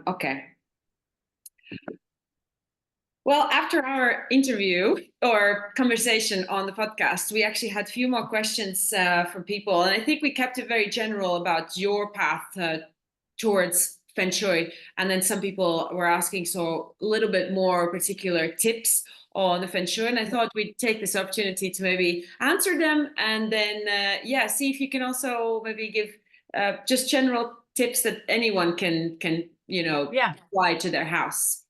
Okay. Well, after our interview or conversation on the podcast, we actually had a few more questions from people. And I think we kept it very general about your path towards Feng Shui. And then some people were asking so a little bit more particular tips on the Feng Shui. And I thought we'd take this opportunity to maybe answer them and then, see if you can also maybe give just general tips that anyone can Yeah, apply to their house.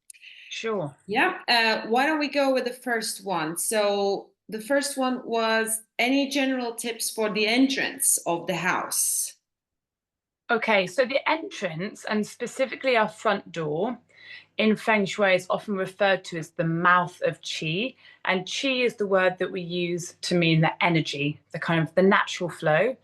sure. Yeah. Why don't we go with the first one? So the first one was any general tips for the entrance of the house? Okay, so the entrance, and specifically our front door, in Feng Shui is often referred to as the mouth of Qi. And Qi is the word that we use to mean the energy, the kind of the natural flow.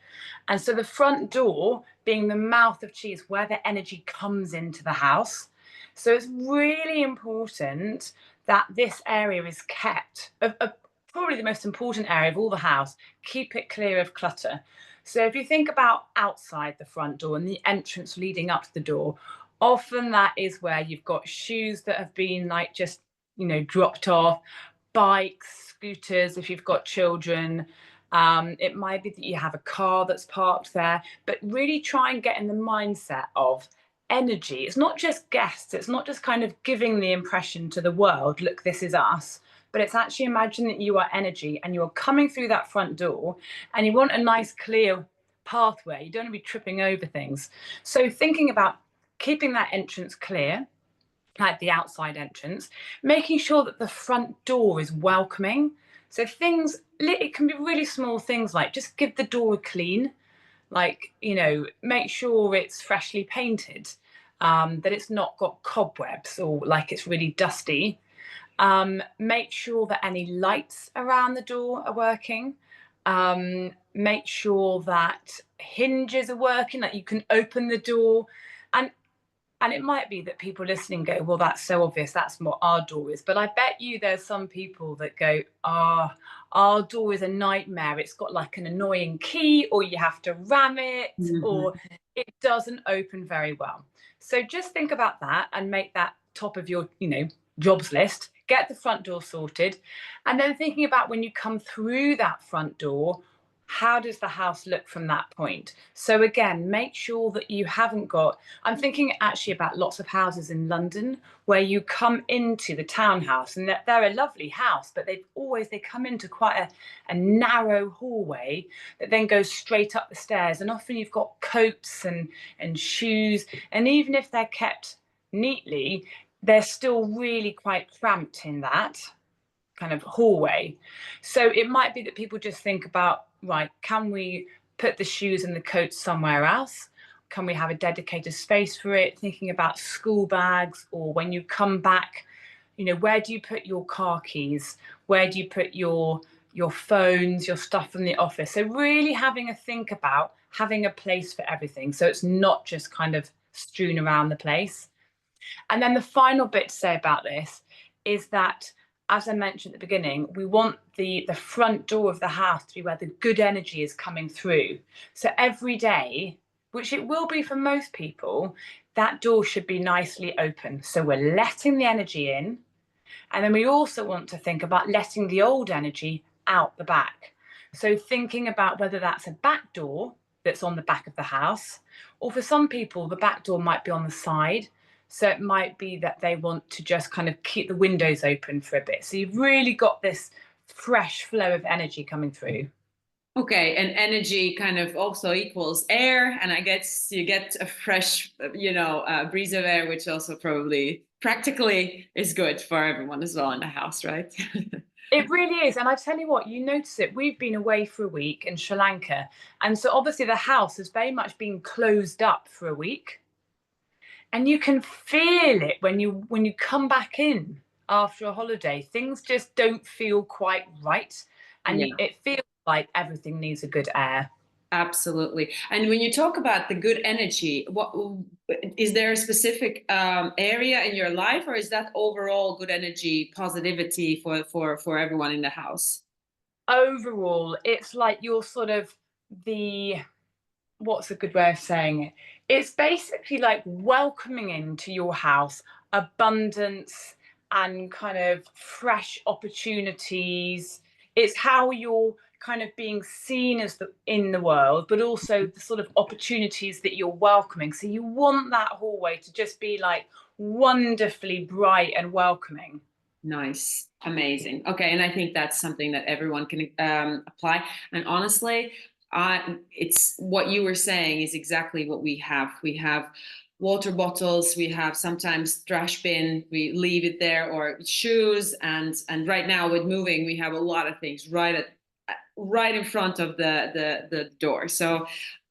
And so the front door, being the mouth of Qi, is where the energy comes into the house. So it's really important that this area is kept, probably the most important area of all the house, keep it clear of clutter. So if you think about outside the front door and the entrance leading up to the door, often that is where you've got shoes that have been like just, dropped off, bikes, scooters, if you've got children. It might be that you have a car that's parked there, but really try and get in the mindset of energy. It's not just guests, it's not just kind of giving the impression to the world, look, this is us, but it's actually imagine that you are energy and you're coming through that front door and you want a nice, clear pathway. You don't want to be tripping over things. So thinking about keeping that entrance clear, like the outside entrance, making sure that the front door is welcoming. So things, it can be really small things like just give the door a clean, like, make sure it's freshly painted, that it's not got cobwebs or like it's really dusty. Make sure that any lights around the door are working. Make sure that hinges are working, that you can open the door. And and it might be that people listening go, well, that's so obvious. That's what our door is. But I bet you there's some people that go, our door is a nightmare. It's got like an annoying key, or you have to ram it, Mhm. or it doesn't open very well. So just think about that and make that top of your, jobs list. Get the front door sorted. And then thinking about when you come through that front door, how does the house look from that point? So again, make sure that you haven't got, I'm thinking actually about lots of houses in London where you come into the townhouse and they're a lovely house, but they come into quite a narrow hallway that then goes straight up the stairs. And often you've got coats and shoes. And even if they're kept neatly, they're still really quite cramped in that kind of hallway. So it might be that people just think about, right, can we put the shoes and the coats somewhere else? Can we have a dedicated space for it? Thinking about school bags, or when you come back, where do you put your car keys? Where do you put your phones, your stuff from the office? So really having a think about having a place for everything. So it's not just kind of strewn around the place. And then the final bit to say about this is that, as I mentioned at the beginning, we want the front door of the house to be where the good energy is coming through. So every day, which it will be for most people, that door should be nicely open. So we're letting the energy in. And then we also want to think about letting the old energy out the back. So thinking about whether that's a back door that's on the back of the house, or for some people, the back door might be on the side. So it might be that they want to just kind of keep the windows open for a bit. So you've really got this fresh flow of energy coming through. Okay, and energy kind of also equals air, and I guess you get a fresh, breeze of air, which also probably practically is good for everyone as well in the house, right? It really is. And I tell you what, you notice it. We've been away for a week in Sri Lanka. And so obviously the house has very much been closed up for a week. And you can feel it when you come back in after a holiday. Things just don't feel quite right. And Yeah. it feels like everything needs a good air. Absolutely. And when you talk about the good energy, what is there a specific area in your life, or is that overall good energy, positivity for everyone in the house? Overall, it's like you're sort of the, what's a good way of saying it? It's basically like welcoming into your house abundance and kind of fresh opportunities. It's how you're kind of being seen as in the world, but also the sort of opportunities that you're welcoming. So you want that hallway to just be like wonderfully bright and welcoming. Nice. Amazing. Okay. And I think that's something that everyone can apply. And honestly, it's what you were saying is exactly what we have. We have water bottles, we have sometimes trash bin, we leave it there, or shoes. And right now with moving, we have a lot of things right in front of the door. So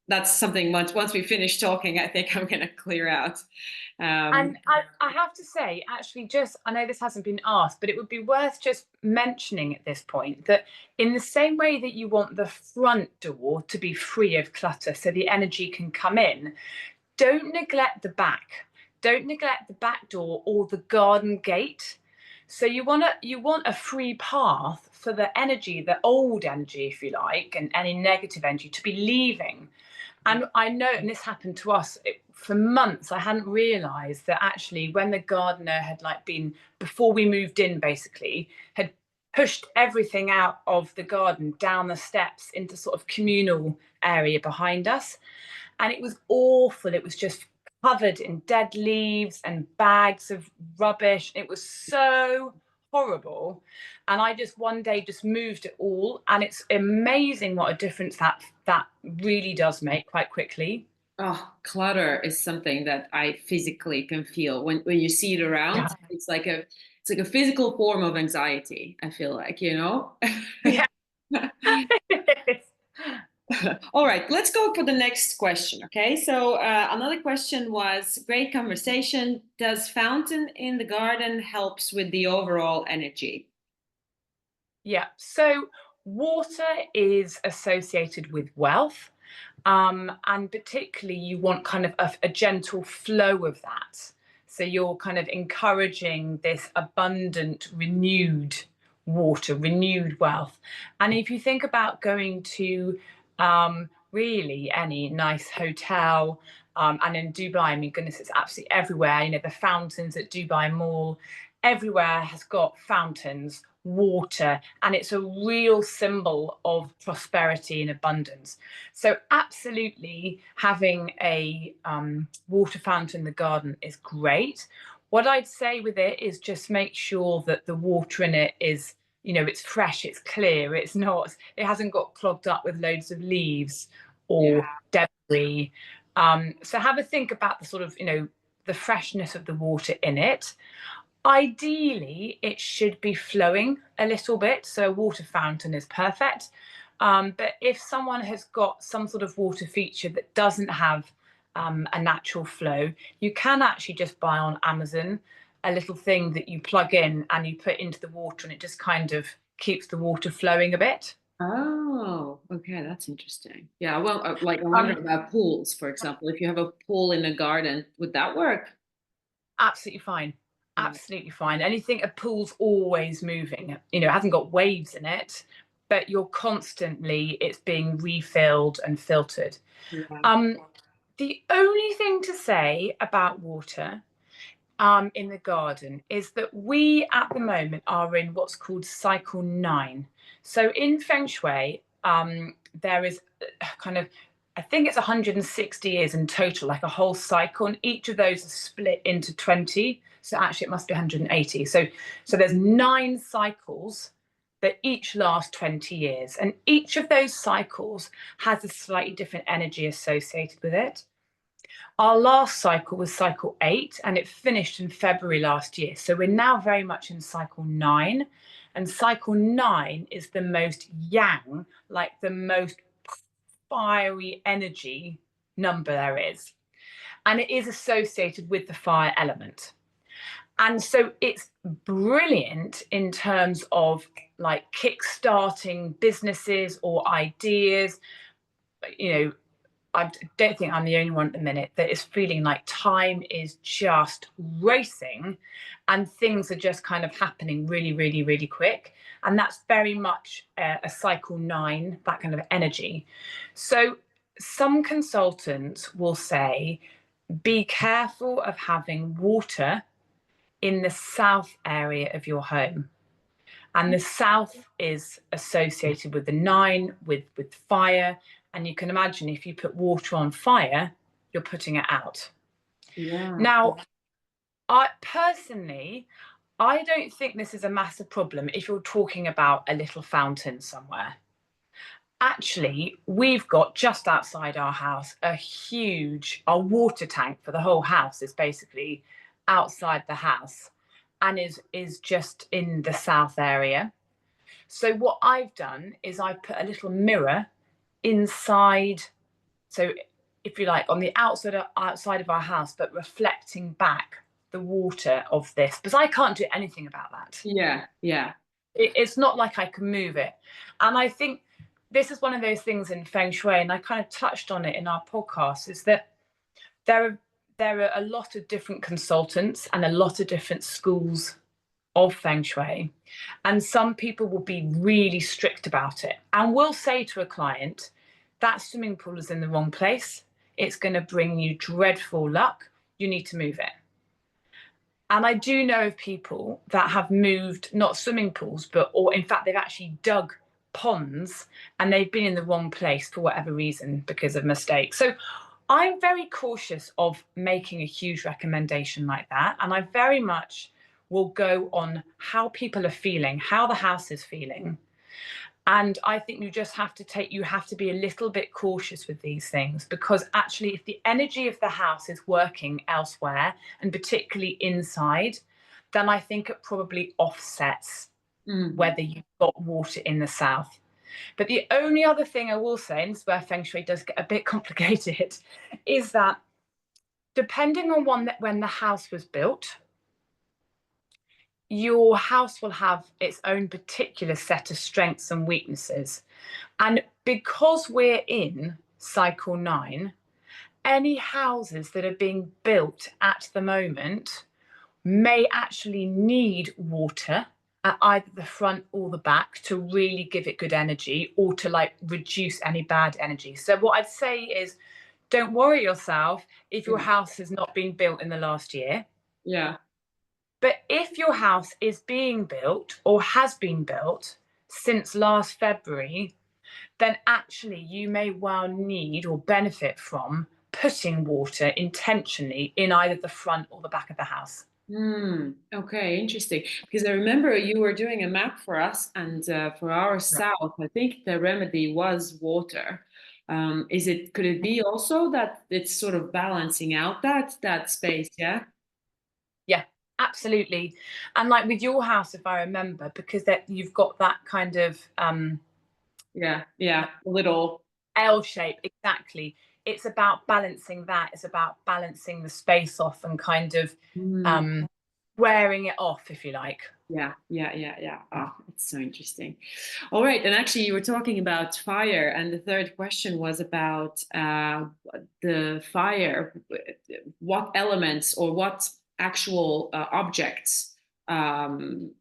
that's something once we finish talking, I think I'm gonna clear out. And I have to say, actually, just I know this hasn't been asked, but it would be worth just mentioning at this point that in the same way that you want the front door to be free of clutter so the energy can come in, don't neglect the back. Don't neglect the back door or the garden gate. So you want a free path for the energy, the old energy, if you like, and any negative energy to be leaving. And I know, and this happened to us for months, I hadn't realized that actually when the gardener had like been, before we moved in, basically, had pushed everything out of the garden down the steps into sort of communal area behind us. And it was awful. It was just covered in dead leaves and bags of rubbish. It was so horrible. And I just one day just moved it all. And it's amazing what a difference that really does make quite quickly. Oh, clutter is something that I physically can feel when you see it around. Yeah. It's like a physical form of anxiety, I feel like, you know? Yeah. All right, let's go for the next question. Okay, so another question was great conversation. Does fountain in the garden helps with the overall energy? Yeah. So water is associated with wealth. And particularly, you want kind of a gentle flow of that. So you're kind of encouraging this abundant, renewed water, renewed wealth. And if you think about going to really any nice hotel, and in Dubai, I mean, goodness, it's absolutely everywhere. You know, the fountains at Dubai Mall, everywhere has got fountains, water, and it's a real symbol of prosperity and abundance. So, absolutely, having a water fountain in the garden is great. What I'd say with it is just make sure that the water in it is, you know, it's fresh, it's clear, it's not, it hasn't got clogged up with loads of leaves Yeah. or debris. So have a think about the sort of, you know, the freshness of the water in it. Ideally, it should be flowing a little bit, so a water fountain is perfect. But if someone has got some sort of water feature that doesn't have a natural flow, you can actually just buy on Amazon a little thing that you plug in and you put into the water, and it just kind of keeps the water flowing a bit. Oh, okay, that's interesting. Yeah, well, like I wonder Um, about pools, for example. If you have a pool in a garden, would that work? Absolutely fine. Yeah. Absolutely fine. Anything, a pool's always moving. You know, it hasn't got waves in it, but you're constantly, it's being refilled and filtered. Yeah. Um, the only thing to say about water in the garden is that we at the moment are in what's called cycle 9. So in Feng Shui, there is kind of, I think it's 160 years in total, like a whole cycle, and each of those is split into 20. So actually, it must be 180. So there's 9 cycles that each last 20 years, and each of those cycles has a slightly different energy associated with it. Our last cycle was cycle 8, and it finished in February last year. So we're now very much in cycle 9. And cycle 9 is the most yang, like the most fiery energy number there is. And it is associated with the fire element. And so it's brilliant in terms of like kickstarting businesses or ideas. You know, I don't think I'm the only one at the minute that is feeling like time is just racing and things are just kind of happening really, really, really quick. And that's very much a cycle 9, that kind of energy. So some consultants will say, be careful of having water in the south area of your home. And the south is associated with the nine, with fire. And you can imagine if you put water on fire, you're putting it out. Yeah. Now, I personally, I don't think this is a massive problem if you're talking about a little fountain somewhere. Actually, we've got just outside our house our water tank for the whole house is basically outside the house and is just in the south area. So what I've done is I put a little mirror inside, so if you like, on the outside of our house, but reflecting back the water of this, because I can't do anything about that. Yeah. Yeah. It's not like I can move it. And I think this is one of those things in Feng Shui, and I kind of touched on it in our podcast, is that there are a lot of different consultants and a lot of different schools of Feng Shui. And some people will be really strict about it and will say to a client, that swimming pool is in the wrong place. It's going to bring you dreadful luck. You need to move it. And I do know of people that have moved, not swimming pools, or in fact, they've actually dug ponds and they've been in the wrong place for whatever reason because of mistakes. So I'm very cautious of making a huge recommendation like that. And I very much will go on how people are feeling, how the house is feeling. And I think you have to be a little bit cautious with these things, because actually, if the energy of the house is working elsewhere, and particularly inside, then I think it probably offsets whether you've got water in the south. But the only other thing I will say, and this is where Feng Shui does get a bit complicated, is that depending on when the house was built, your house will have its own particular set of strengths and weaknesses. And because we're in cycle 9, any houses that are being built at the moment may actually need water at either the front or the back to really give it good energy, or to like reduce any bad energy. So what I'd say is, don't worry yourself if your house has not been built in the last year. Yeah. But if your house is being built or has been built since last February, then actually you may well need or benefit from putting water intentionally in either the front or the back of the house. Okay, interesting. Because I remember you were doing a map for us, and for our south, I think the remedy was water. Could it be also that it's sort of balancing out that space? Yeah. Yeah, absolutely. And like with your house, if I remember, because that you've got that kind of Yeah, a little L shape, exactly. It's about balancing that. It's about balancing the space off and kind of wearing it off, if you like. Yeah. Oh, it's so interesting. All right. And actually, you were talking about fire, and the third question was about the fire. What elements or what actual objects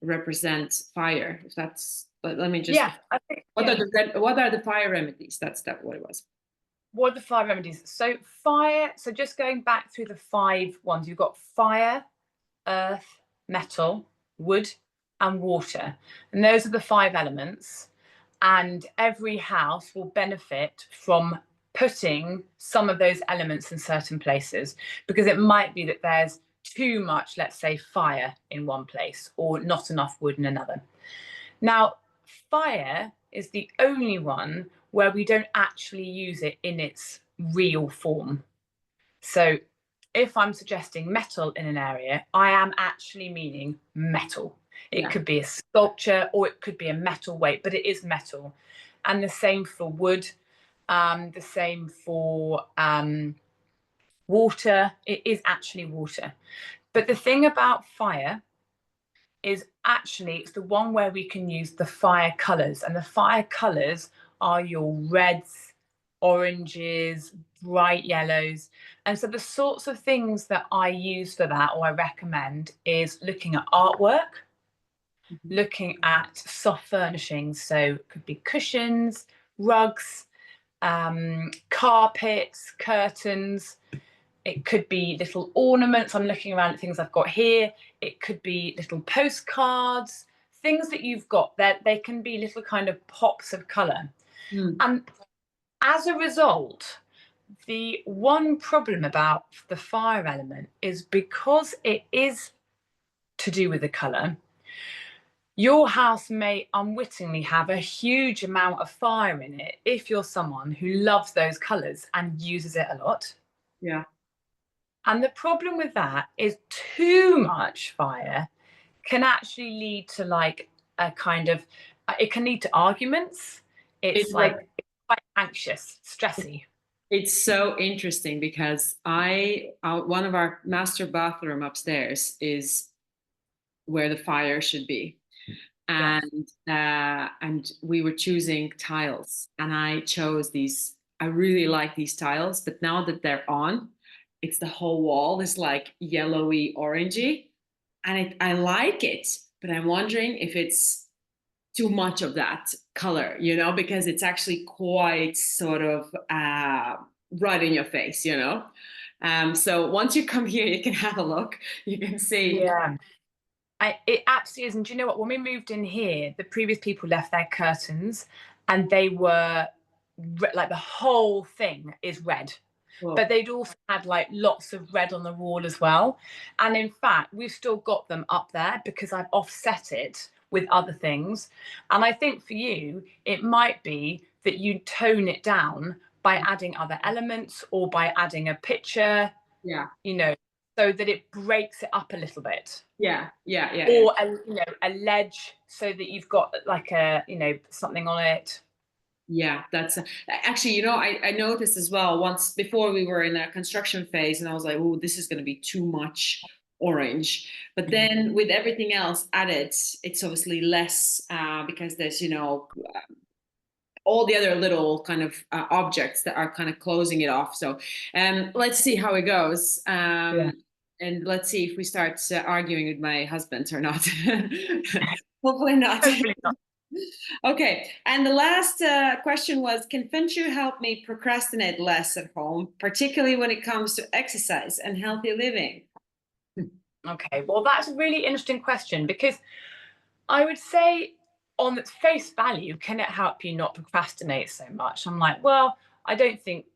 represent fire? If that's, let me just. Yeah, I think. What are the fire remedies? That's what it was. What are the 5 remedies? So fire. So just going back through the 5 ones, you've got fire, earth, metal, wood, and water. And those are the 5 elements. And every house will benefit from putting some of those elements in certain places, because it might be that there's too much, let's say, fire in one place or not enough wood in another. Now, fire is the only one where we don't actually use it in its real form. So if I'm suggesting metal in an area, I am actually meaning metal. It could be a sculpture or it could be a metal weight, but it is metal. And the same for wood, the same for water. It is actually water. But the thing about fire is actually it's the one where we can use the fire colors. And the fire colors are your reds, oranges, bright yellows. And so the sorts of things that I use for that, or I recommend, is looking at artwork, looking at soft furnishings. So it could be cushions, rugs, carpets, curtains. It could be little ornaments. I'm looking around at things I've got here. It could be little postcards, things that you've got there. They can be little kind of pops of colour. Mm. And as a result, the one problem about the fire element is because it is to do with the colour, your house may unwittingly have a huge amount of fire in it if you're someone who loves those colours and uses it a lot. Yeah. And the problem with that is too much fire can actually lead to like a kind of, it can lead to arguments. It's It's like, like it's quite anxious, stressy. it's so interesting because one of our master bathroom upstairs is where the fire should be. Yes. And we were choosing tiles, and I chose these. I really like these tiles, but now that they're on, it's the whole wall is like yellowy orangey, and I like it, but I'm wondering if it's too much of that color, because it's actually quite sort of right in your face, so once you come here, you can have a look, you can see. Yeah. It absolutely is. And do you know what? When we moved in here, the previous people left their curtains and they were like the whole thing is red. Well, But they'd also had like lots of red on the wall as well. And in fact, we've still got them up there because I've offset it with other things. And I think for you, it might be that you tone it down by adding other elements or by adding a picture, yeah, so that it breaks it up a little bit. yeah, yeah, yeah, yeah. Or a ledge so that you've got like something on it. Yeah, that's actually, I noticed as well once before we were in a construction phase, and I was like, oh, this is going to be too much orange. But then with everything else added, it's obviously less because there's, all the other little kind of objects that are kind of closing it off. So let's see how it goes. Yeah. And let's see if we start arguing with my husband or not. Hopefully not. Hopefully not. Okay, and the last question was, can Feng Shui help me procrastinate less at home, particularly when it comes to exercise and healthy living? Okay, well, that's a really interesting question because I would say, on its face value, can it help you not procrastinate so much? I'm like, well, I don't think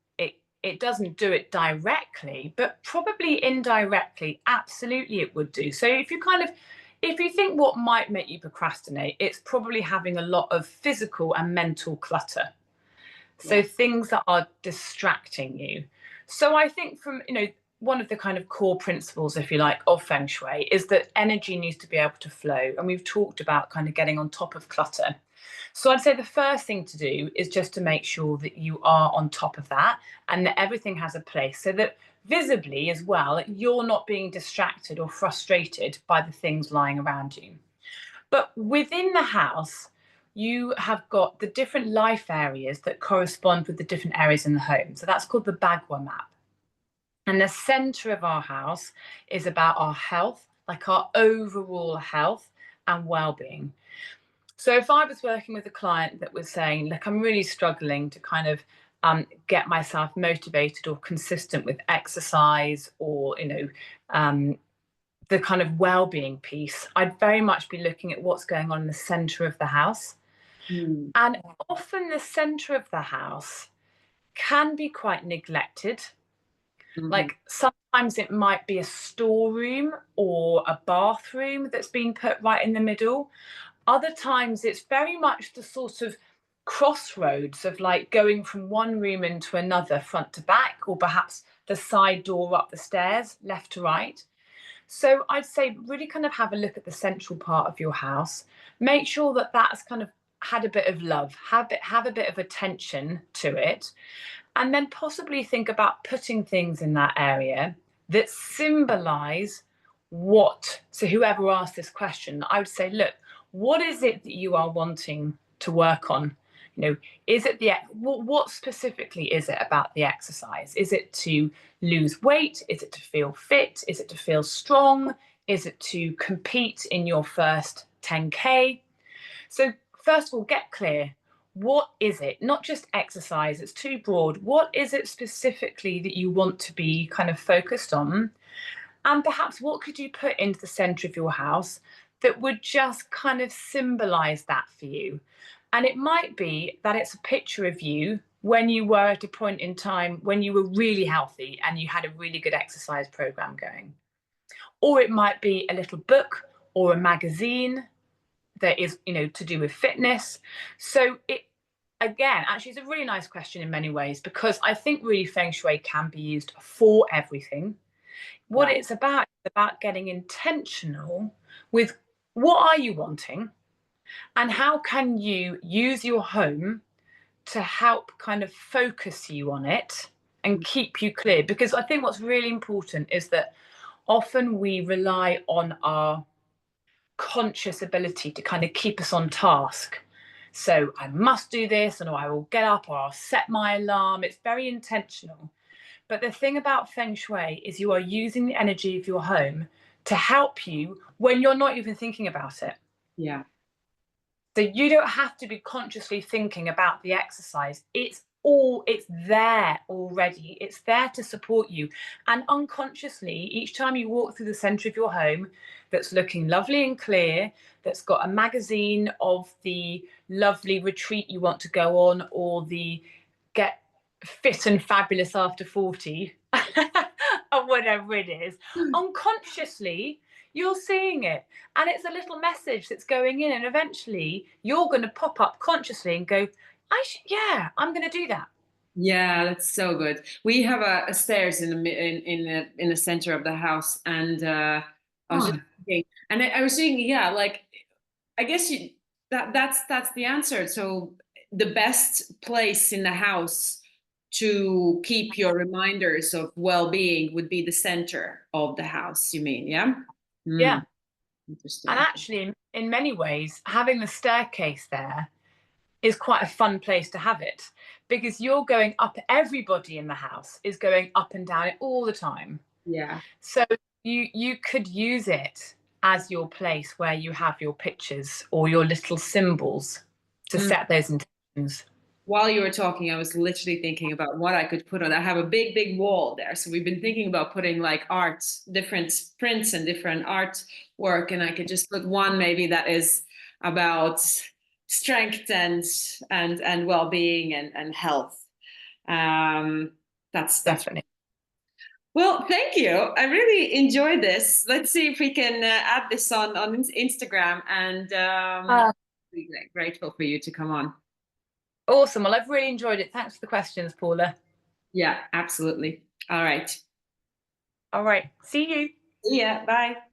it doesn't do it directly, but probably indirectly, absolutely it would do. So if you think what might make you procrastinate, it's probably having a lot of physical and mental clutter. So Yeah. things that are distracting you. So I think from, one of the kind of core principles, if you like, of Feng Shui is that energy needs to be able to flow. And we've talked about kind of getting on top of clutter. So I'd say the first thing to do is just to make sure that you are on top of that and that everything has a place so that visibly as well, you're not being distracted or frustrated by the things lying around you. But within the house, you have got the different life areas that correspond with the different areas in the home. So that's called the Bagua map. And the center of our house is about our health, like our overall health and well-being. So if I was working with a client that was saying, look, I'm really struggling to kind of get myself motivated or consistent with exercise or, the kind of well-being piece, I'd very much be looking at what's going on in the center of the house. Mm. And often the center of the house can be quite neglected. Mhm. Like sometimes it might be a storeroom or a bathroom that's been put right in the middle. Other times it's very much the sort of crossroads of like going from one room into another, front to back, or perhaps the side door up the stairs, left to right. So I'd say really kind of have a look at the central part of your house. Make sure that that's kind of had a bit of love, have a bit of attention to it, and then possibly think about putting things in that area that symbolize what. So whoever asked this question, I would say, look, what is it that you are wanting to work on? Is it what specifically is it about the exercise? Is it to lose weight? Is it to feel fit? Is it to feel strong? Is it to compete in your first 10K? So first of all, get clear. what is it? Not just exercise, it's too broad. What is it specifically that you want to be kind of focused on? And perhaps what could you put into the center of your house that would just kind of symbolize that for you? And it might be that it's a picture of you when you were at a point in time when you were really healthy and you had a really good exercise program going. Or it might be a little book or a magazine that is, to do with fitness. So it, again, actually, it's a really nice question in many ways, because I think really Feng Shui can be used for everything. What Yeah. it's about getting intentional with what are you wanting, and how can you use your home to help kind of focus you on it and keep you clear. Because I think what's really important is that often we rely on our conscious ability to kind of keep us on task. So I must do this, and I will get up, or I'll set my alarm. It's very intentional. But the thing about Feng Shui is you are using the energy of your home to help you when you're not even thinking about it. Yeah. So you don't have to be consciously thinking about the exercise. It's there already. It's there to support you. And unconsciously, each time you walk through the center of your home that's looking lovely and clear, that's got a magazine of the lovely retreat you want to go on, or the get fit and fabulous after 40, or whatever it is, unconsciously, you're seeing it. And it's a little message that's going in. And eventually, you're going to pop up consciously and go, yeah, I'm going to do that. Yeah, that's so good. We have a stairs in the center of the house, and I was just Oh, thinking, and I was thinking, yeah, like I guess that's the answer. So the best place in the house to keep your reminders of well-being would be the center of the house. You mean, yeah? Hmm. yeah. And Interesting. actually, in many ways, having the staircase there is quite a fun place to have it, because you're going up, everybody in the house is going up and down it all the time. Yeah. So you could use it as your place where you have your pictures or your little symbols to Mm. set those intentions. While you were talking, I was literally thinking about what I could put on. I have a big, big wall there. So we've been thinking about putting like art, different prints and different artwork. And I could just put one maybe that is about strength and well-being and health. Um, that's Definitely. well, thank you. I really enjoyed this. Let's see if we can add this on Instagram, and Uh, be grateful for you to come on. awesome. Well, I've really enjoyed it. Thanks for the questions, Paula. Yeah, absolutely. All right. All right. See you. See ya. Bye.